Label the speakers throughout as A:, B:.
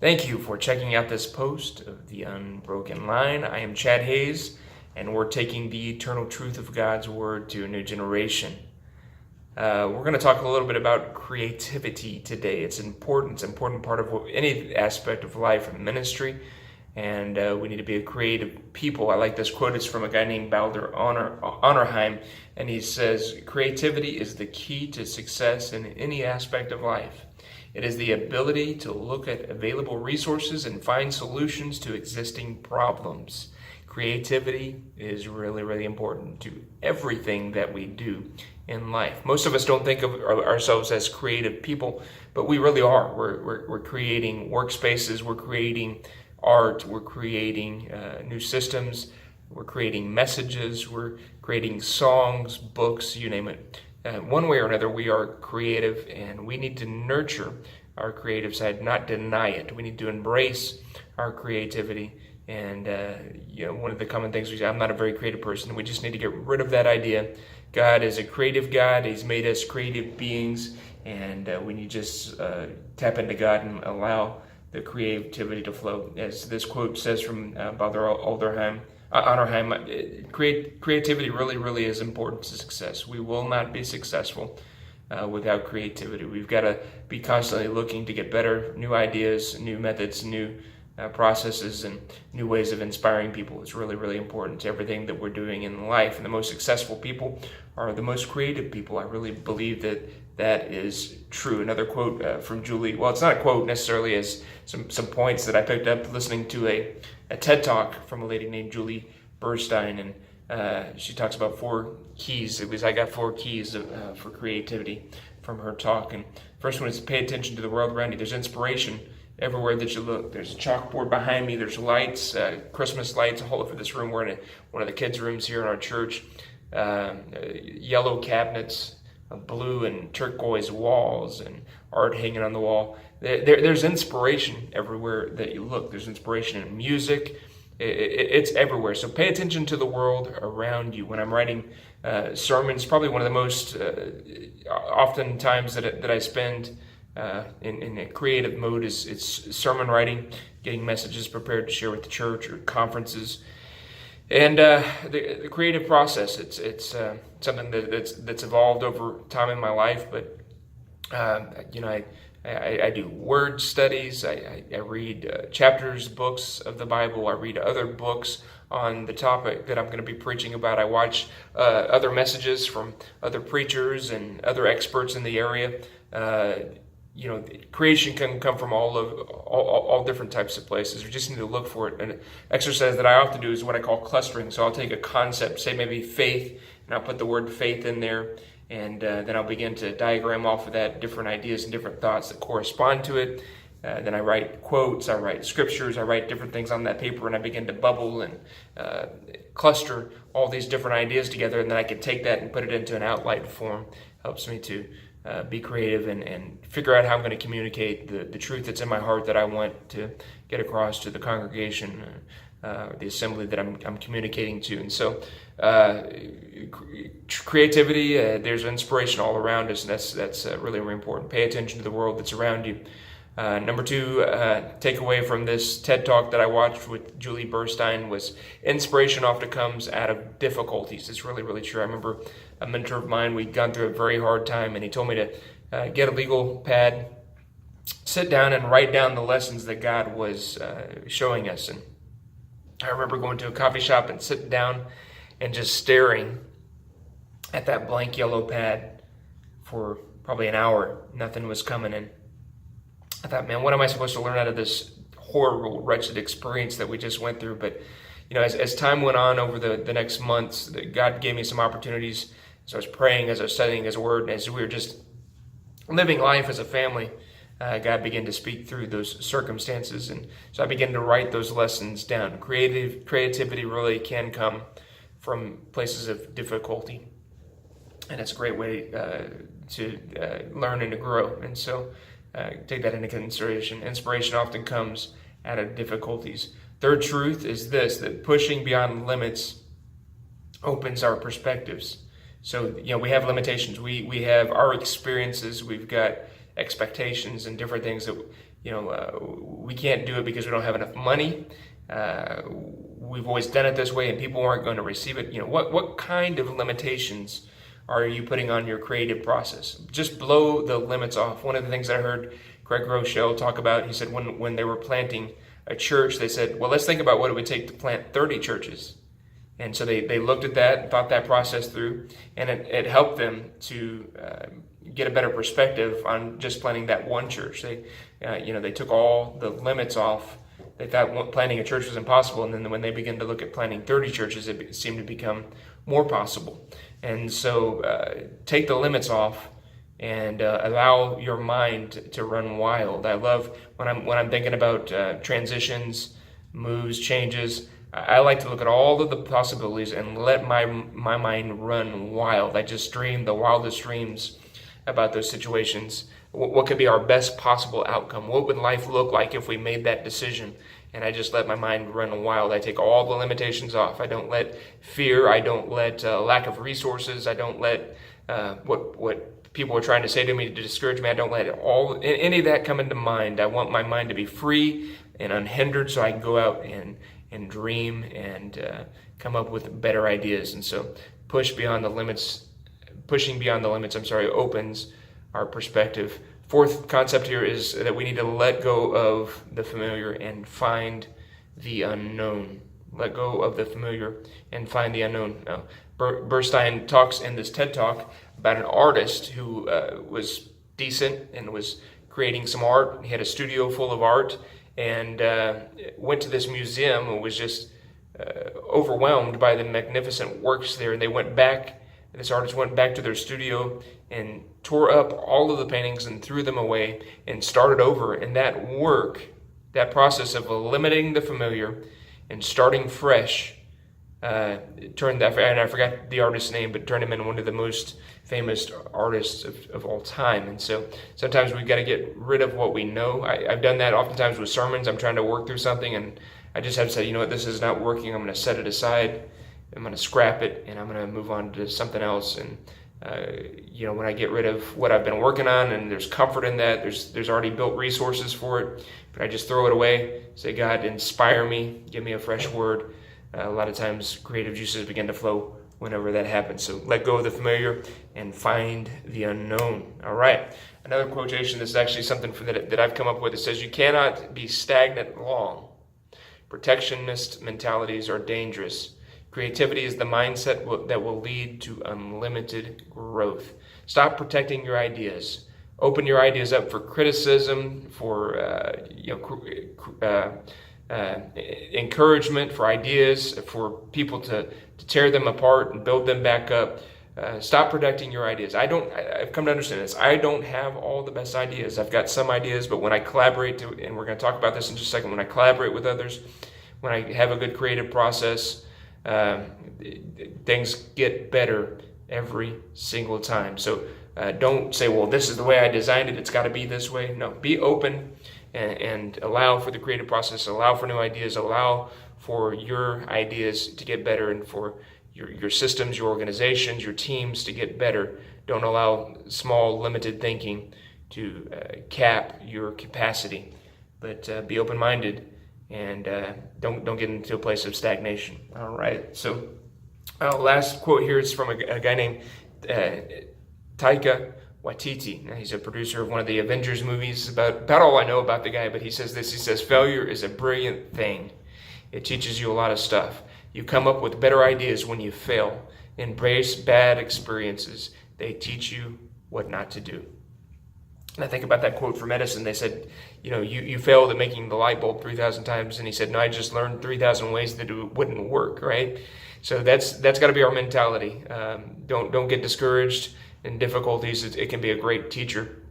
A: Thank you for checking out this post of The Unbroken Line. I am Chad Hayes, and we're taking the eternal truth of God's Word to a new generation. We're going to talk a little bit about creativity today. It's an important part of any aspect of life and ministry, and we need to be a creative people. I like this quote. It's from a guy named Baldur Honorheim, and he says, "Creativity is the key to success in any aspect of life. It is the ability to look at available resources and find solutions to existing problems." Creativity is really important to everything that we do in life. Most of us don't think of ourselves as creative people, but we really are. We're creating workspaces, we're creating art, we're creating new systems, we're creating messages, we're creating songs, books, you name it. One way or another, we are creative, and we need to nurture our creative side, not deny it. We need to embrace our creativity. And one of the common things we say, I'm not a very creative person. We just need to get rid of that idea. God is a creative God. He's made us creative beings, and we need to just tap into God and allow the creativity to flow. As this quote says from Baldur Honorheim, creativity really is important to success. We will not be successful without creativity. We've got to be constantly looking to get better, new ideas, new methods, new processes, and new ways of inspiring people. It's really important to everything that we're doing in life. And the most successful people are the most creative people. I really believe that is true. Another quote from Julie. Well, it's not a quote necessarily, as some points that I picked up listening to a TED Talk from a lady named Julie Burstein, and she talks about 4 keys. It was, I got 4 keys for creativity from her talk. And first one is pay attention to the world around you. There's inspiration everywhere that you look. There's a chalkboard behind me. There's lights, Christmas lights all over this room. We're in one of the kids' rooms here in our church. Yellow cabinets, blue and turquoise walls, and art hanging on the wall. There's inspiration everywhere that you look. There's inspiration in music. It's everywhere. So pay attention to the world around you. When I'm writing sermons, probably one of the most often times that I spend in a creative mode is sermon writing, getting messages prepared to share with the church or conferences. And the creative process, it's something that's evolved over time in my life. But I do word studies. I read chapters, books of the Bible. I read other books on the topic that I'm going to be preaching about. I watch other messages from other preachers and other experts in the area. Creation can come from all different types of places. We just need to look for it. An exercise that I often do is what I call clustering. So I'll take a concept, say maybe faith, and I'll put the word faith in there, and then I'll begin to diagram off of that different ideas and different thoughts that correspond to it. Then I write quotes, I write scriptures, I write different things on that paper, and I begin to bubble and cluster all these different ideas together, and then I can take that and put it into an outline form. Helps me to be creative and figure out how I'm going to communicate the truth that's in my heart that I want to get across to the congregation, the assembly that I'm communicating to. And so creativity, there's inspiration all around us, and that's really important. Pay attention to the world that's around you. Number 2, takeaway from this TED Talk that I watched with Julie Burstein was inspiration often comes out of difficulties. It's really true. I remember a mentor of mine, we'd gone through a very hard time, and he told me to get a legal pad, sit down and write down the lessons that God was showing us. And I remember going to a coffee shop and sitting down and just staring at that blank yellow pad for probably an hour. Nothing was coming in. I thought, man, what am I supposed to learn out of this horrible, wretched experience that we just went through? But, as time went on over the next months, God gave me some opportunities. So I was praying, as I was studying His Word, and as we were just living life as a family, God began to speak through those circumstances. And so I began to write those lessons down. Creativity really can come from places of difficulty. And it's a great way to learn and to grow. And so take that into consideration. Inspiration often comes out of difficulties. Third truth is this, that pushing beyond limits opens our perspectives. So, we have limitations. We have our experiences. We've got expectations and different things that we can't do it because we don't have enough money. We've always done it this way and people aren't going to receive it. What kind of limitations are you putting on your creative process? Just blow the limits off. One of the things I heard Craig Rochelle talk about, he said when they were planting a church, they said, well, let's think about what it would take to plant 30 churches. And so they looked at that and thought that process through, and it helped them to get a better perspective on just planting that one church. They took all the limits off. They thought planting a church was impossible, and then when they began to look at planting 30 churches, it seemed to become more possible. And so take the limits off and allow your mind to run wild. I love when I'm thinking about transitions, moves, changes. I like to look at all of the possibilities and let my mind run wild. I just dream the wildest dreams about those situations. What could be our best possible outcome? What would life look like if we made that decision? And I just let my mind run wild. I take all the limitations off. I don't let fear. I don't let lack of resources. I don't let what people are trying to say to me to discourage me. I don't let any of that come into mind. I want my mind to be free and unhindered so I can go out and dream and come up with better ideas. And so pushing beyond the limits, opens our perspective. Fourth concept here is that we need to let go of the familiar and find the unknown. Let go of the familiar and find the unknown. Now, Bernstein talks in this TED Talk about an artist who was decent and was creating some art. He had a studio full of art and went to this museum and was just overwhelmed by the magnificent works there. And this artist went back to their studio and tore up all of the paintings and threw them away and started over. And that process of eliminating the familiar and starting fresh, I forgot the artist's name, but turned him into one of the most famous artists of all time. And so sometimes we've got to get rid of what we know. I've done that oftentimes with sermons. I'm trying to work through something and I just have to say, this is not working. I'm going to set it aside. I'm going to scrap it and I'm going to move on to something else. And when I get rid of what I've been working on, and there's comfort in that, there's already built resources for it, but I just throw it away. Say, God, inspire me, give me a fresh word. A lot of times creative juices begin to flow whenever that happens. So let go of the familiar and find the unknown. All right. Another quotation, this is actually something that I've come up with. It says, you cannot be stagnant long. Protectionist mentalities are dangerous. Creativity is the mindset that will lead to unlimited growth. Stop protecting your ideas. Open your ideas up for criticism, for encouragement, for ideas, for people to tear them apart and build them back up. Stop protecting your ideas. I've come to understand this. I don't have all the best ideas. I've got some ideas, but when I collaborate, and we're going to talk about this in just a second, when I collaborate with others, when I have a good creative process, things get better every single time. So don't say, well, this is the way I designed it. It's got to be this way. No, be open and allow for the creative process, allow for new ideas, allow for your ideas to get better and for your systems, your organizations, your teams to get better. Don't allow small, limited thinking to cap your capacity, but be open-minded and don't get into a place of stagnation. All right. So last quote here is from a guy named Taika Waititi. Now, he's a producer of one of the Avengers movies. About all I know about the guy, but he says this. He says, failure is a brilliant thing. It teaches you a lot of stuff. You come up with better ideas when you fail. Embrace bad experiences. They teach you what not to do. And I think about that quote from Edison. They said, you failed at making the light bulb 3,000 times. And he said, no, I just learned 3,000 ways that it wouldn't work, right? So that's got to be our mentality. Don't get discouraged in difficulties. It can be a great teacher,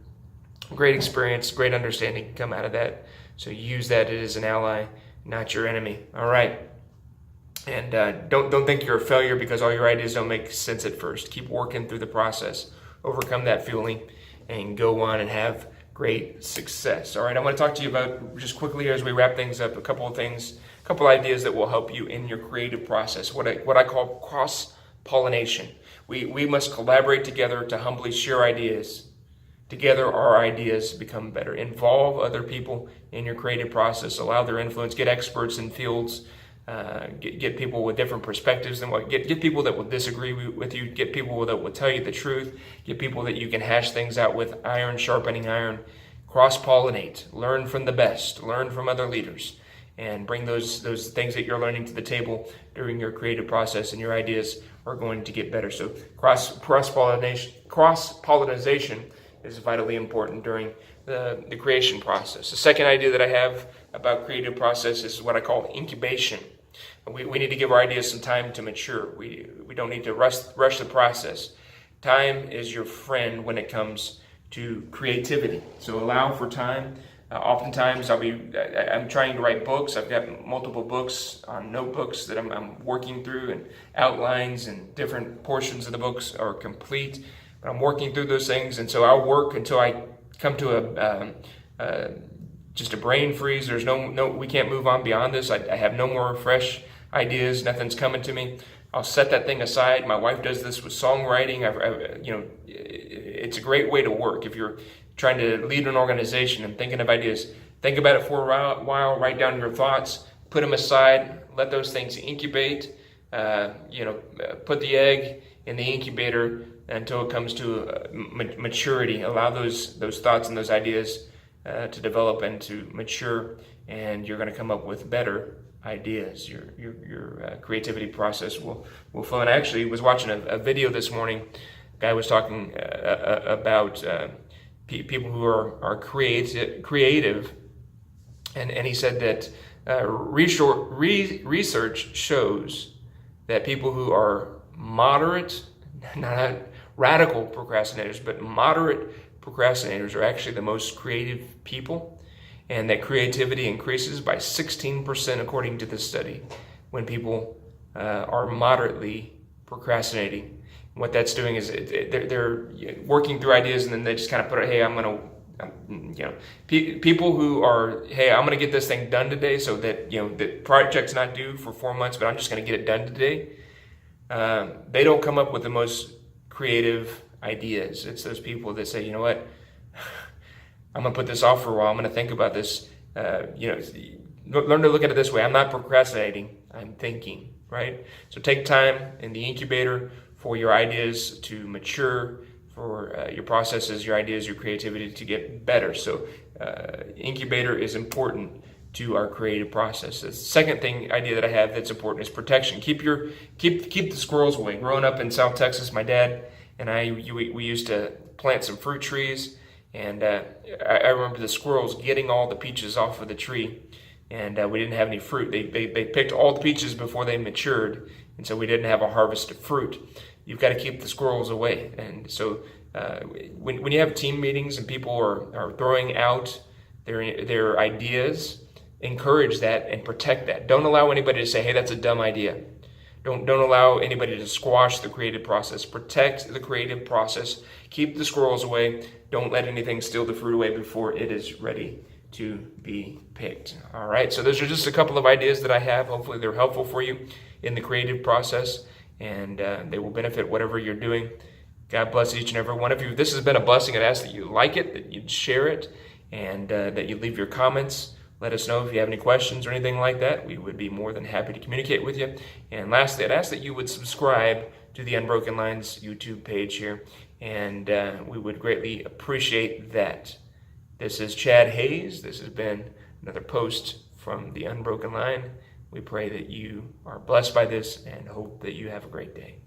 A: great experience, great understanding can come out of that. So use that as an ally, not your enemy. All right. And don't think you're a failure because all your ideas don't make sense at first. Keep working through the process. Overcome that feeling and go on and have great success. All right, I want to talk to you about, just quickly as we wrap things up, a couple of things, a couple ideas that will help you in your creative process, what I call cross-pollination. We must collaborate together to humbly share ideas, Together, our ideas become better. Involve other people in your creative process. Allow their influence. Get experts in fields. Get people with different perspectives than get people that will disagree with you. Get people that will tell you the truth. Get people that you can hash things out with. Iron sharpening iron. Cross-pollinate. Learn from the best. Learn from other leaders. And bring those things that you're learning to the table during your creative process, and your ideas are going to get better. So cross-pollination is vitally important during the creation process. The second idea that I have about creative process is what I call incubation. We need to give our ideas some time to mature. We don't need to rush the process. Time is your friend when it comes to creativity. So allow for time. Oftentimes I'm trying to write books. I've got multiple books on notebooks that I'm working through, and outlines, and different portions of the books are complete. But I'm working through those things, and so I'll work until I come to just a brain freeze. There's no we can't move on beyond this. I have no more fresh ideas. Nothing's coming to me. I'll set that thing aside. My wife does this with songwriting. It's a great way to work. If you're trying to lead an organization and thinking of ideas, think about it for a while, write down your thoughts, put them aside, let those things incubate, put the egg in the incubator until it comes to maturity. Allow those thoughts and those ideas to develop and to mature, and you're going to come up with better ideas. Your creativity process will flow. And I actually was watching a video this morning. A guy was talking about people who are creative, and he said that research shows that people who are moderate, not radical procrastinators, but moderate procrastinators are actually the most creative people, and that creativity increases by 16% according to this study when people are moderately procrastinating. What that's doing is they're working through ideas, and then they just kind of put it, hey, I'm going to, people who are, hey, I'm going to get this thing done today, so that, the project's not due for 4 months, but I'm just going to get it done today. They don't come up with the most creative ideas. It's those people that say, you know what, I'm going to put this off for a while. I'm going to think about this. Learn to look at it this way. I'm not procrastinating. I'm thinking, right? So take time in the incubator for your ideas to mature, for your processes, your ideas, your creativity to get better. So incubator is important to our creative process. The second idea that I have that's important is protection. Keep the squirrels away. Growing up in South Texas, my dad and we used to plant some fruit trees, and I remember the squirrels getting all the peaches off of the tree, and we didn't have any fruit. They picked all the peaches before they matured, and so we didn't have a harvest of fruit. You've got to keep the squirrels away. And so when you have team meetings and people are throwing out their ideas, encourage that and protect that. Don't allow anybody to say, hey, that's a dumb idea. Don't allow anybody to squash the creative process. Protect the creative process. Keep the squirrels away. Don't let anything steal the fruit away before it is ready to be picked. All right, so those are just a couple of ideas that I have. Hopefully they're helpful for you in the creative process, and they will benefit whatever you're doing. God bless each and every one of you. This has been a blessing. I'd ask that you like it, that you'd share it, and that you leave your comments. Let us know if you have any questions or anything like that. We would be more than happy to communicate with you. And lastly, I'd ask that you would subscribe to the Unbroken Lines YouTube page here, and we would greatly appreciate that. This is Chad Hayes. This has been another post from the Unbroken Line. We pray that you are blessed by this and hope that you have a great day.